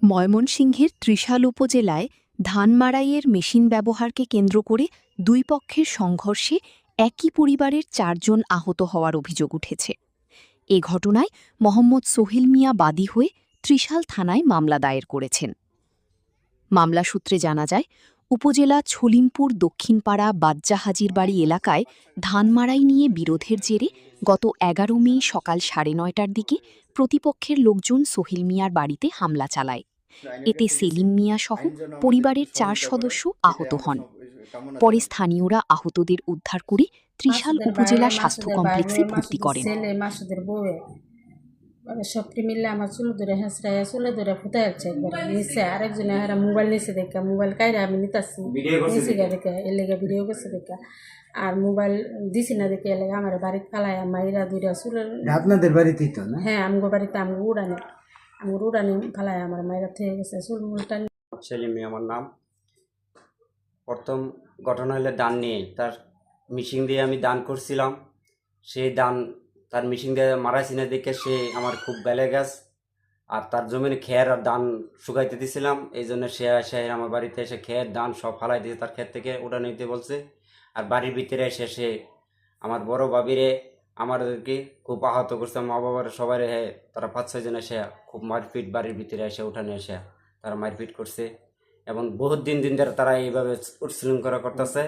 ময়মনসিংহের ত্রিশাল উপজেলায় ধান মাড়াইয়ের মেশিন ব্যবহারকে কেন্দ্র করে দুই পক্ষের সংঘর্ষে একই পরিবারের ৪ জন আহত হওয়ার অভিযোগ উঠেছে। এ ঘটনায় মোহাম্মদ সোহেল মিয়া বাদী হয়ে ত্রিশাল থানায় মামলা দায়ের করেছেন। মামলা সূত্রে জানা যায়, উপজেলা ছলিমপুর দক্ষিণপাড়া বাজ্জাহাজির বাড়ি এলাকায় ধান মাড়াই নিয়ে বিরোধের জেরে গত ১১ মে সকাল ৯:৩০টার দিকে প্রতিপক্ষের লোকজন সোহেল মিয়ার বাড়িতে হামলা চালায়। এতে সেলিম মিয়া সহ পরিবারের ৪ সদস্য আহত হন। পরে স্থানীয়রা আহতদের উদ্ধার করে ত্রিশাল উপজেলা স্বাস্থ্য কমপ্লেক্সে ভর্তি করেন। সবটি মিললে আমার চুল ধরে হেঁচড়াইয়া চুলে ধরে ফুটাই যাচ্ছে একবার নিচে, আরেকজনে হারা মোবাইল নিচে দেখা, মোবাইল কাইরা আমি নিতাছি নিচে গা দেখে এলেগা ভিডিও করছে দেখা, আর মোবাইল দিছি না দেখে এলেগা আমার বাড়িতে ফালাইয়া মাইরা দুইটা চুলের। আপনাদের বাড়িতেই তো না? হ্যাঁ, আমগো বাড়িতে আমগো উড়ানে ফালাইয়া আমার মাইরা থেকে গেছে চুল মুলটা। সেলিম মিয়া আমার নাম। প্রথম ঘটনা হলে দান নিয়ে, তার মিশিং দিয়ে আমি দান করছিলাম। সেই দান তার মিশিং দিয়ে মারাইছি না দেখে সে আমার খুব বেলে গেছে, আর তার জমিনে খের আর ধান শুকাইতে দিয়েছিলাম। এই জন্য সে এসে আমার বাড়িতে এসে খের ধান সব ফালাই দিয়ে তার ক্ষেত থেকে ওটা নিতে বলছে। আর বাড়ির ভিতরে এসে সে আমার বড় ভাবিরে আমাদেরকে খুব আহত করছে, মা বাবার সবাই তারা ৫-৬ জন এসে খুব মারপিট বাড়ির ভিতরে এসে উঠানে এসে তারা মারপিট করছে। এবং বহুত দিন ধরে তারা এইভাবে উচ্ছৃঙ্খলা করতেছে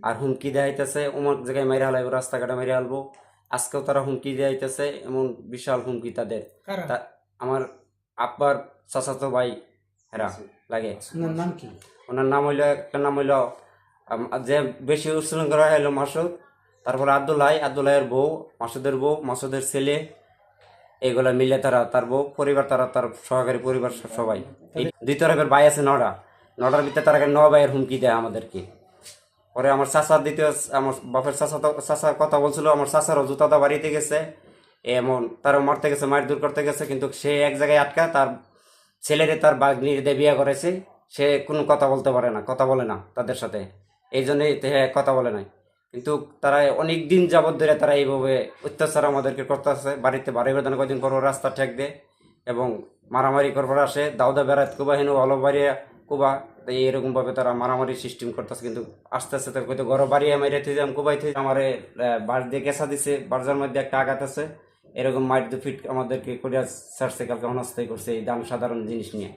আর হুমকি দেখাইতেছে, অমুক জায়গায় মেরে হালাইব, রাস্তাঘাটে মেরে হালবো। আজকেও তারা হুমকি দেখাইতেছে, এমন বিশাল হুমকি তাদের। আমার আব্বার চাচাতো ভাই হেরা লাগে। ওনার নাম হইল, একটা নাম হইল যে বেশি উচ্ছৃঙ্খলা হইল মাসুদ, তারপরে আব্দুল্লাহের বউ, মাসুদের বউ, মাসুদের ছেলে, এগুলা মিলে তারা তার বউ পরিবার, তারা তার সহকারী পরিবার সবাই। এই দুই তরফের ভাই আছে নটার ভিতরে তারা ৯ ভাইয়ের হুমকি দেয় আমাদেরকে। পরে আমার চাচার দ্বিতীয়, আমার বাপের চাচার কথা বলছিল, আমার চাচারও জুতাটা বাড়িতে গেছে, এমন তারও মারতে গেছে, মার দূর করতে গেছে, কিন্তু সে এক জায়গায় আটকা তার ছেলেরে তার বাগনির দিয়ে বিয়ে করেছে। সে কোনো কথা বলতে পারে না, কথা বলে না তাদের সাথে, এই জন্যই কথা বলে নাই। কিন্তু তারা অনেক দিন যাবৎ ধরে তারা এইভাবে অত্যাচার আমাদেরকে করতেছে। বাড়িতে বাড়ি বেদানো কদিন করবো, রাস্তা ঠেক দে এবং মারামারি করবার আসে, দাউদা বেড়াত কুবা হেন অলো বাড়িয়া কুবা, এরকমভাবে তারা মারামারি সিস্টেম করতেছে। কিন্তু আস্তে আস্তে তার হয়তো ঘর বাড়িয়ে মাইরে থেকে কুবাই থেকে আমার বাড়ি দিয়ে কেঁচা দিছে, বার্জার মধ্যে একটা আঘাত আছে, এরকম মাইট দু ফিট আমাদেরকে করিয়া সারছে, কালকে অনাস্থায় করছে এই দাম সাধারণ জিনিস নিয়ে।